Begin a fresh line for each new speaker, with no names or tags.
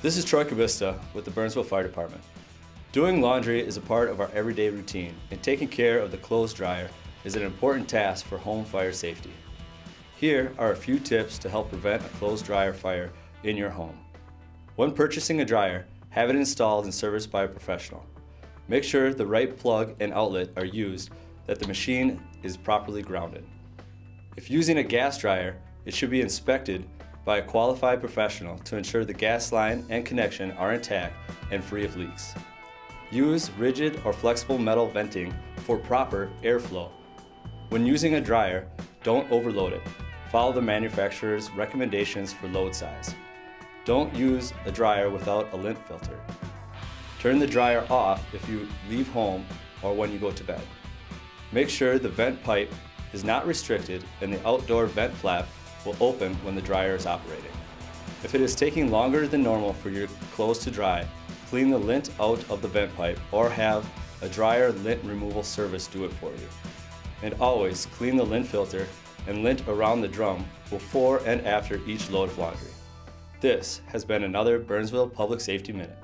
This is Troy Cabista with the Burnsville Fire Department. Doing laundry is a part of our everyday routine, and taking care of the clothes dryer is an important task for home fire safety. Here are a few tips to help prevent a clothes dryer fire in your home. When purchasing a dryer, have it installed and serviced by a professional. Make sure the right plug and outlet are used, that the machine is properly grounded. If using a gas dryer, it should be inspected by a qualified professional to ensure the gas line and connection are intact and free of leaks. Use rigid or flexible metal venting for proper airflow. When using a dryer, don't overload it. Follow the manufacturer's recommendations for load size. Don't use a dryer without a lint filter. Turn the dryer off if you leave home or when you go to bed. Make sure the vent pipe is not restricted and the outdoor vent flap will open when the dryer is operating. If it is taking longer than normal for your clothes to dry, clean the lint out of the vent pipe or have a dryer lint removal service do it for you. And always clean the lint filter and lint around the drum before and after each load of laundry. This has been another Burnsville Public Safety Minute.